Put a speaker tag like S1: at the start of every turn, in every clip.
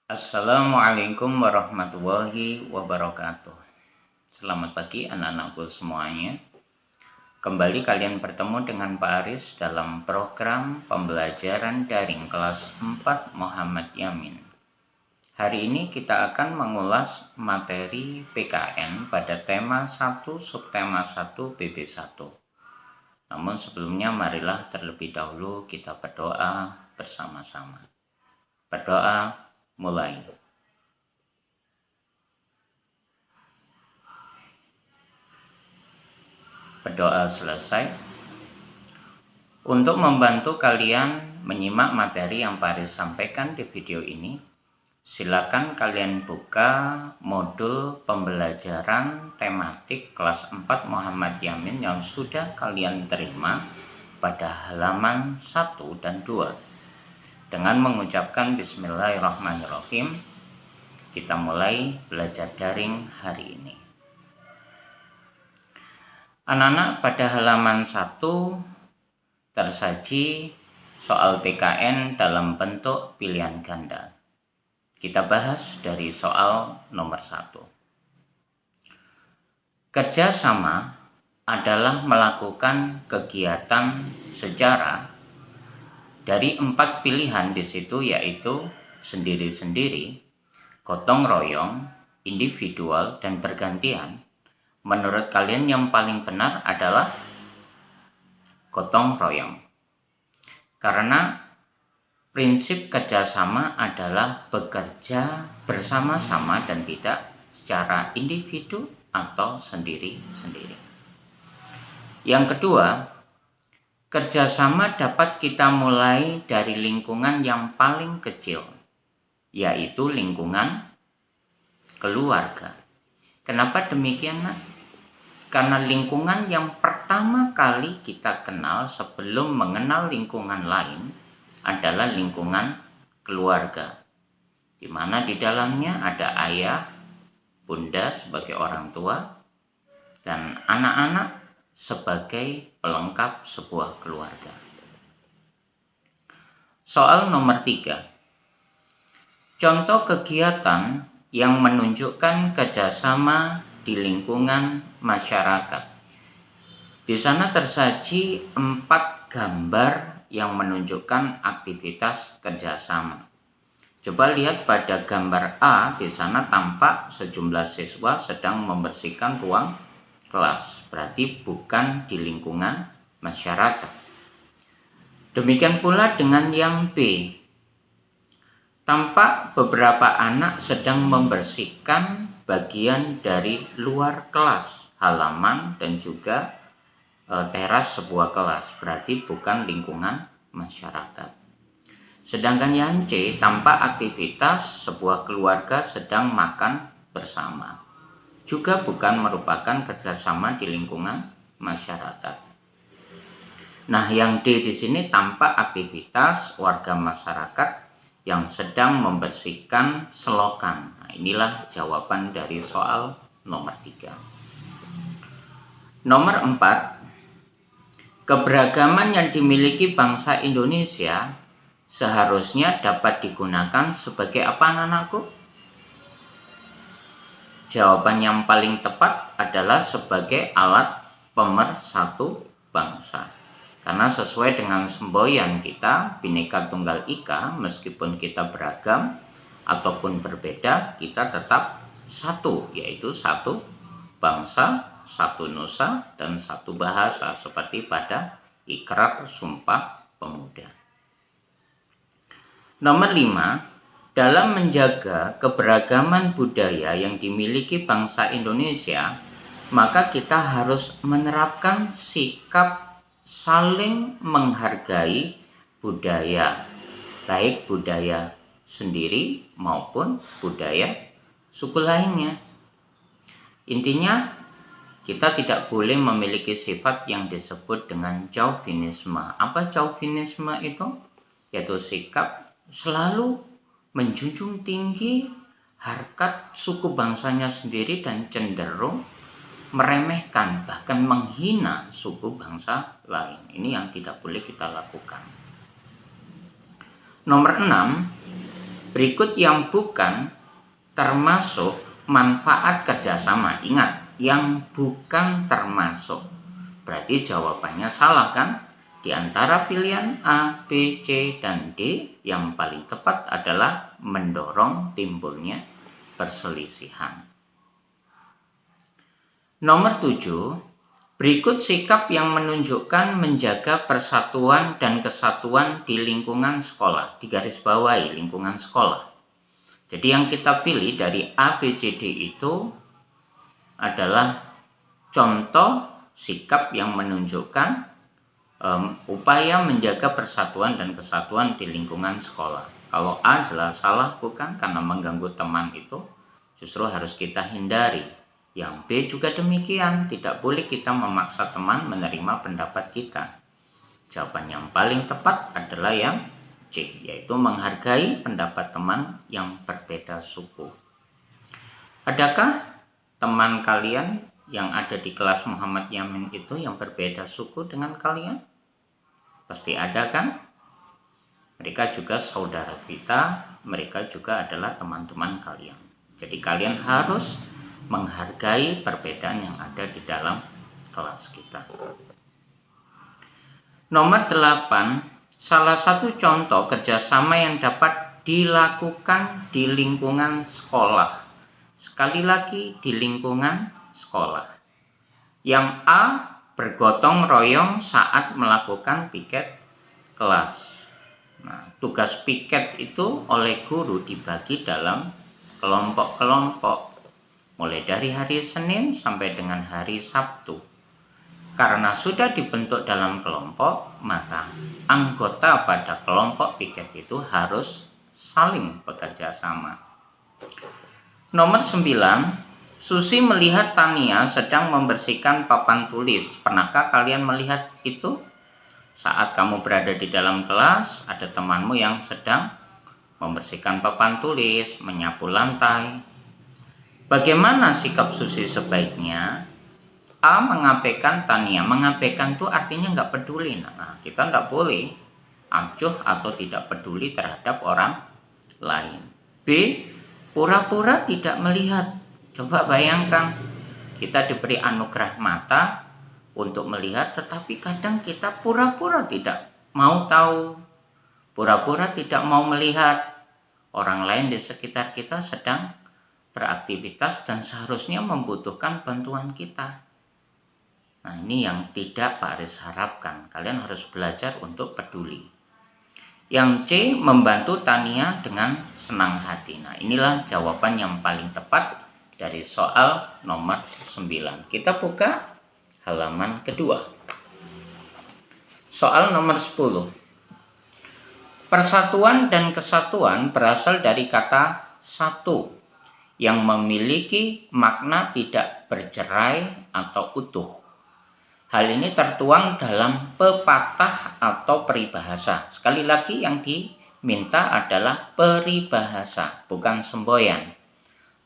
S1: Assalamualaikum warahmatullahi wabarakatuh. Selamat pagi anak-anakku semuanya. Kembali kalian bertemu dengan Pak Aris dalam program pembelajaran daring kelas 4 Muhammad Yamin. Hari ini kita akan mengulas materi PKN pada tema 1 subtema 1 BB1. Namun sebelumnya marilah terlebih dahulu kita berdoa bersama-sama. Berdoa mulai. Berdoa selesai. Untuk membantu kalian menyimak materi yang Pak Aris sampaikan di video ini, silakan kalian buka modul pembelajaran tematik kelas 4 Muhammad Yamin yang sudah kalian terima pada halaman 1 dan 2. Dengan mengucapkan Bismillahirrahmanirrahim, kita mulai belajar daring hari ini. Anak-anak, pada halaman 1 tersaji soal PKN dalam bentuk pilihan ganda. Kita bahas dari soal nomor 1. Kerjasama adalah melakukan kegiatan sejarah dari 4 pilihan di situ, yaitu sendiri-sendiri, gotong royong, individual, dan bergantian. Menurut kalian yang paling benar adalah gotong royong. Karena prinsip kerjasama adalah bekerja bersama-sama dan tidak secara individu atau sendiri-sendiri. Yang kedua, kerjasama dapat kita mulai dari lingkungan yang paling kecil, yaitu lingkungan keluarga. Kenapa demikian, Nak? Karena lingkungan yang pertama kali kita kenal sebelum mengenal lingkungan lain adalah lingkungan keluarga, di mana di dalamnya ada ayah, bunda sebagai orang tua, dan anak-anak sebagai pelengkap sebuah keluarga. Soal nomor 3. Contoh kegiatan yang menunjukkan kerjasama di lingkungan masyarakat. Di sana tersaji 4 gambar yang menunjukkan aktivitas kerjasama. Coba lihat pada gambar A, di sana tampak sejumlah siswa sedang membersihkan ruang kelas, berarti bukan di lingkungan masyarakat. Demikian pula dengan yang B. Tampak beberapa anak sedang membersihkan bagian dari luar kelas, halaman, dan juga teras sebuah kelas, berarti bukan lingkungan masyarakat. Sedangkan yang C, tampak aktivitas sebuah keluarga sedang makan bersama, juga bukan merupakan kerjasama di lingkungan masyarakat. Nah, yang D di sini tampak aktivitas warga masyarakat yang sedang membersihkan selokan. Nah, inilah jawaban dari soal nomor 3. Nomor 4. Keberagaman yang dimiliki bangsa Indonesia seharusnya dapat digunakan sebagai apa, anak-anakku? Jawaban yang paling tepat adalah sebagai alat pemersatu bangsa. Karena sesuai dengan semboyan kita, Bhinneka Tunggal Ika, meskipun kita beragam ataupun berbeda, kita tetap satu, yaitu satu bangsa, satu nusa, dan satu bahasa, seperti pada Ikrar Sumpah Pemuda. Nomor 5. Dalam menjaga keberagaman budaya yang dimiliki bangsa Indonesia, maka kita harus menerapkan sikap saling menghargai budaya, baik budaya sendiri maupun budaya suku lainnya. Intinya, kita tidak boleh memiliki sifat yang disebut dengan chauvinisme. Apa chauvinisme itu? Yaitu sikap selalu menjunjung tinggi harkat suku bangsanya sendiri dan cenderung meremehkan, bahkan menghina suku bangsa lain. Ini yang tidak boleh kita lakukan. Nomor 6. Berikut yang bukan termasuk manfaat kerjasama. Ingat, yang bukan termasuk. Berarti jawabannya salah kan? Di antara pilihan A, B, C, dan D, yang paling tepat adalah mendorong timbulnya perselisihan. Nomor 7, berikut sikap yang menunjukkan menjaga persatuan dan kesatuan di lingkungan sekolah. Digarisbawahi lingkungan sekolah. Jadi yang kita pilih dari A, B, C, D itu adalah contoh sikap yang menunjukkan upaya menjaga persatuan dan kesatuan di lingkungan sekolah. Kalau A jelas salah, bukan, karena mengganggu teman itu justru harus kita hindari. Yang B juga demikian, tidak boleh kita memaksa teman menerima pendapat kita. Jawaban yang paling tepat adalah yang C, yaitu menghargai pendapat teman yang berbeda suku. Adakah teman kalian yang ada di kelas Muhammad Yamin itu yang berbeda suku dengan kalian? Pasti ada kan? Mereka juga saudara kita, mereka juga adalah teman-teman kalian. Jadi kalian harus menghargai perbedaan yang ada di dalam kelas kita. Nomor 8, salah satu contoh kerjasama yang dapat dilakukan di lingkungan sekolah. Sekali lagi, di lingkungan sekolah. Yang A, bergotong royong saat melakukan piket kelas. Nah, tugas piket itu oleh guru dibagi dalam kelompok-kelompok, mulai dari hari Senin sampai dengan hari Sabtu. Karena sudah dibentuk dalam kelompok, maka anggota pada kelompok piket itu harus saling bekerja sama. Nomor 9, Susi melihat Tania sedang membersihkan papan tulis. Pernahkah kalian melihat itu? Saat kamu berada di dalam kelas, ada temanmu yang sedang membersihkan papan tulis, menyapu lantai. Bagaimana sikap Susi sebaiknya? A, mengabaikan Tania. Mengabaikan itu artinya nggak peduli. Nah, kita nggak boleh acuh atau tidak peduli terhadap orang lain. B, pura-pura tidak melihat. Coba bayangkan, kita diberi anugerah mata untuk melihat, tetapi kadang kita pura-pura tidak mau tahu, pura-pura tidak mau melihat orang lain di sekitar kita sedang beraktivitas dan seharusnya membutuhkan bantuan kita. Nah, ini yang tidak Pak Aris harapkan. Kalian harus belajar untuk peduli. Yang C, membantu Tania dengan senang hati. Nah, inilah jawaban yang paling tepat dari soal nomor 9. Kita buka halaman kedua. Soal nomor 10. Persatuan dan kesatuan berasal dari kata satu yang memiliki makna tidak bercerai atau utuh. Hal ini tertuang dalam pepatah atau peribahasa. Sekali lagi yang diminta adalah peribahasa, bukan semboyan.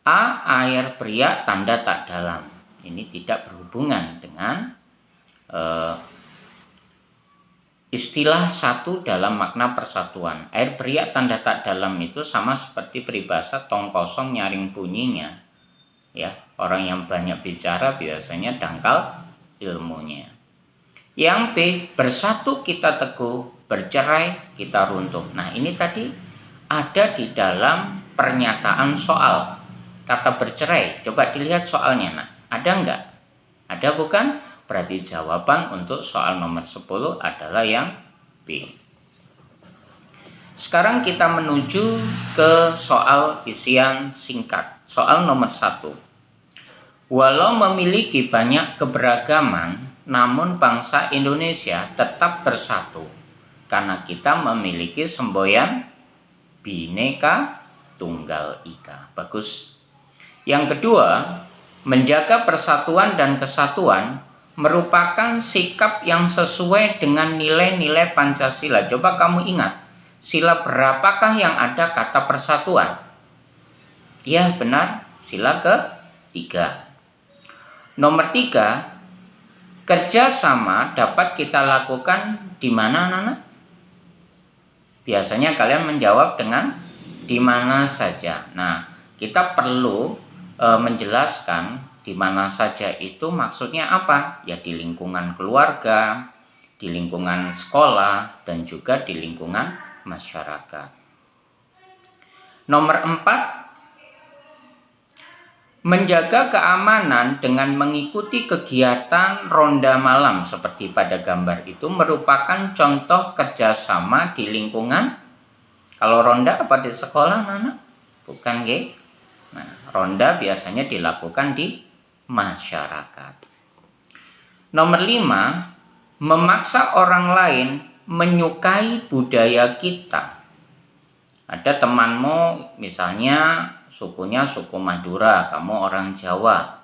S1: A, air beriak tanda tak dalam. Ini tidak berhubungan dengan istilah satu dalam makna persatuan. Air beriak tanda tak dalam itu sama seperti peribahasa tong kosong nyaring bunyinya. Ya, orang yang banyak bicara biasanya dangkal ilmunya. Yang B, bersatu kita teguh, bercerai kita runtuh. Nah, ini tadi ada di dalam pernyataan soal. Kata bercerai, coba dilihat soalnya. Nah, ada enggak? Ada bukan? Berarti jawaban untuk soal nomor 10 adalah yang B. Sekarang kita menuju ke soal isian singkat. Soal nomor 1. Walau memiliki banyak keberagaman, namun bangsa Indonesia tetap bersatu karena kita memiliki semboyan Bhinneka Tunggal Ika. Bagus. Yang kedua, menjaga persatuan dan kesatuan merupakan sikap yang sesuai dengan nilai-nilai Pancasila. Coba kamu ingat, sila berapakah yang ada kata persatuan? Ya, benar, sila ke-3. Nomor 3, kerjasama dapat kita lakukan di mana, anak-anak? Biasanya kalian menjawab dengan di mana saja. Nah, kita perlu menjelaskan di mana saja itu maksudnya apa? Ya di lingkungan keluarga, di lingkungan sekolah, dan juga di lingkungan masyarakat. Nomor 4, menjaga keamanan dengan mengikuti kegiatan ronda malam seperti pada gambar itu merupakan contoh kerjasama di lingkungan. Kalau ronda apa di sekolah, Nana? Bukan, Ge. Nah, ronda biasanya dilakukan di masyarakat. Nomor 5, memaksa orang lain menyukai budaya kita. Ada temanmu misalnya sukunya suku Madura, kamu orang Jawa.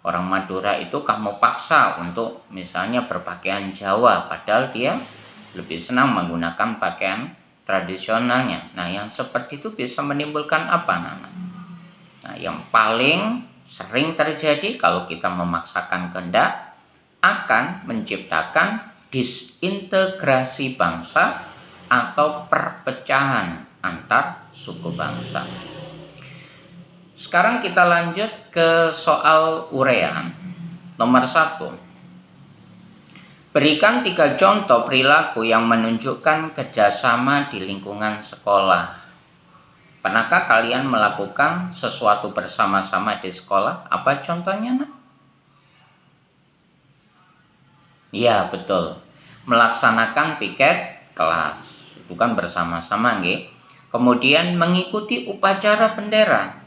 S1: Orang Madura itu kamu paksa untuk misalnya berpakaian Jawa, padahal dia lebih senang menggunakan pakaian tradisionalnya. Nah, yang seperti itu bisa menimbulkan apa, Nana? Nah, yang paling sering terjadi kalau kita memaksakan kehendak akan menciptakan disintegrasi bangsa atau perpecahan antar suku bangsa. Sekarang kita lanjut ke soal uraian. Nomor 1. Berikan 3 contoh perilaku yang menunjukkan kerjasama di lingkungan sekolah. Pernahkah kalian melakukan sesuatu bersama-sama di sekolah? Apa contohnya, Nak? Ya, betul. Melaksanakan piket kelas. Itu kan bersama-sama, nggih. Kemudian mengikuti upacara bendera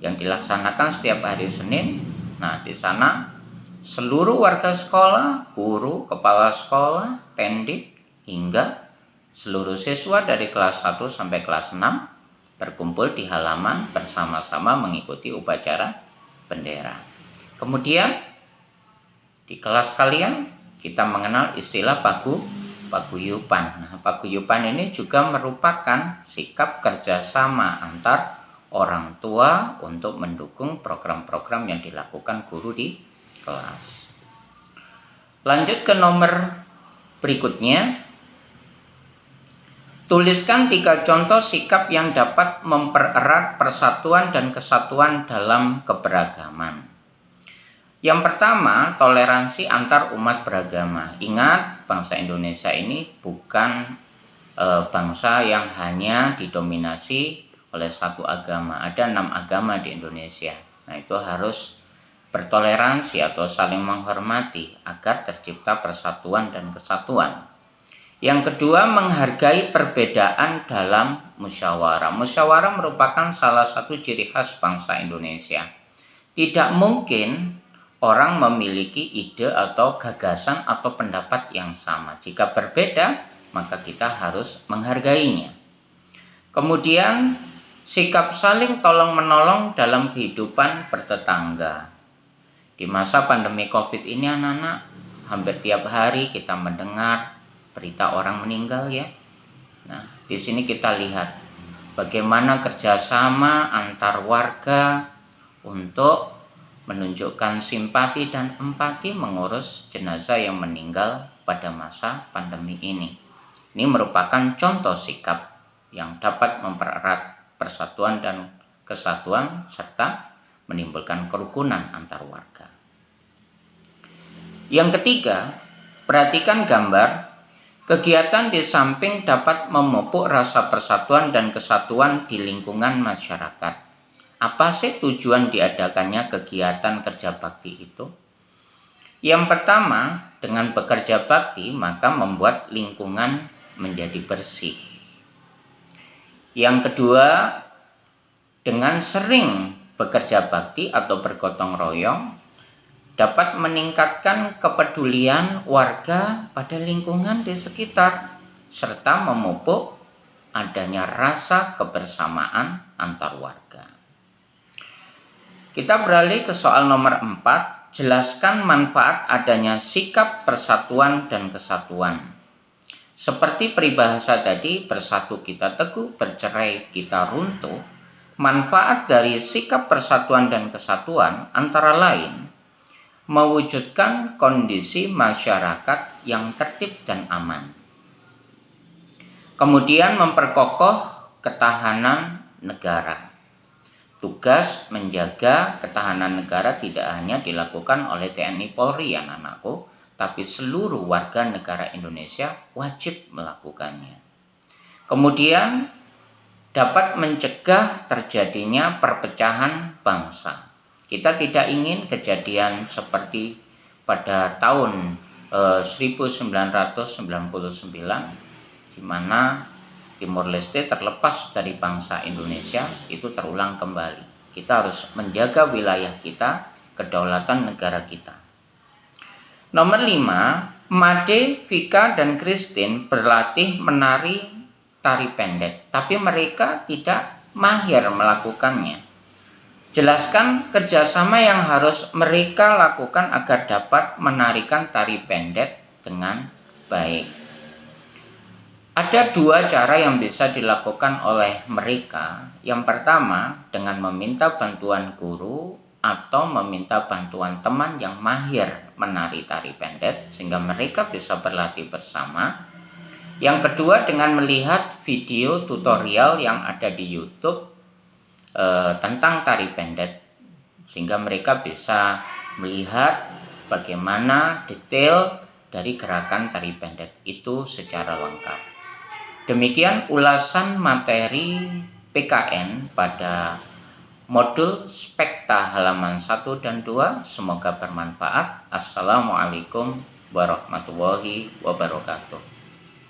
S1: yang dilaksanakan setiap hari Senin. Nah, di sana seluruh warga sekolah, guru, kepala sekolah, pendik, hingga seluruh siswa dari kelas 1 sampai kelas 6 berkumpul di halaman bersama-sama mengikuti upacara bendera. Kemudian di kelas kalian kita mengenal istilah paguyuban. Nah, paguyuban ini juga merupakan sikap kerjasama antar orang tua untuk mendukung program-program yang dilakukan guru di kelas. Lanjut ke nomor berikutnya. Tuliskan 3 contoh sikap yang dapat mempererat persatuan dan kesatuan dalam keberagaman. Yang pertama, toleransi antar umat beragama. Ingat, bangsa Indonesia ini bukan bangsa yang hanya didominasi oleh satu agama. Ada 6 agama di Indonesia. Nah, itu harus bertoleransi atau saling menghormati agar tercipta persatuan dan kesatuan. Yang kedua, menghargai perbedaan dalam musyawarah. Musyawarah merupakan salah satu ciri khas bangsa Indonesia. Tidak mungkin orang memiliki ide atau gagasan atau pendapat yang sama. Jika berbeda, maka kita harus menghargainya. Kemudian, sikap saling tolong-menolong dalam kehidupan bertetangga. Di masa pandemi COVID ini, anak-anak, hampir tiap hari kita mendengar berita orang meninggal, ya. Nah, di sini kita lihat bagaimana kerjasama antar warga untuk menunjukkan simpati dan empati mengurus jenazah yang meninggal pada masa pandemi ini. Ini merupakan contoh sikap yang dapat mempererat persatuan dan kesatuan serta menimbulkan kerukunan antar warga. Yang ketiga, perhatikan gambar. Kegiatan di samping dapat memupuk rasa persatuan dan kesatuan di lingkungan masyarakat. Apa sih tujuan diadakannya kegiatan kerja bakti itu? Yang pertama, dengan bekerja bakti maka membuat lingkungan menjadi bersih. Yang kedua, dengan sering bekerja bakti atau bergotong royong dapat meningkatkan kepedulian warga pada lingkungan di sekitar serta memupuk adanya rasa kebersamaan antar warga. Kita beralih ke soal nomor 4, jelaskan manfaat adanya sikap persatuan dan kesatuan. Seperti peribahasa tadi, bersatu kita teguh, bercerai kita runtuh. Manfaat dari sikap persatuan dan kesatuan antara lain mewujudkan kondisi masyarakat yang tertib dan aman. Kemudian memperkokoh ketahanan negara. Tugas menjaga ketahanan negara tidak hanya dilakukan oleh TNI Polri, anak-anakku, tapi seluruh warga negara Indonesia wajib melakukannya. Kemudian dapat mencegah terjadinya perpecahan bangsa. Kita tidak ingin kejadian seperti pada tahun 1999 di mana Timor Leste terlepas dari bangsa Indonesia itu terulang kembali. Kita harus menjaga wilayah kita, kedaulatan negara kita. Nomor 5, Made, Vika, dan Christine berlatih menari tari pendek, tapi mereka tidak mahir melakukannya. Jelaskan kerjasama yang harus mereka lakukan agar dapat menarikan tari pendek dengan baik. Ada 2 cara yang bisa dilakukan oleh mereka. Yang pertama, dengan meminta bantuan guru atau meminta bantuan teman yang mahir menari tari pendek sehingga mereka bisa berlatih bersama. Yang kedua, dengan melihat video tutorial yang ada di YouTube tentang tari pendek sehingga mereka bisa melihat bagaimana detail dari gerakan tari pendek itu secara lengkap. Demikian ulasan materi PKN pada modul Spekta halaman 1 dan 2. Semoga bermanfaat. Assalamualaikum warahmatullahi wabarakatuh.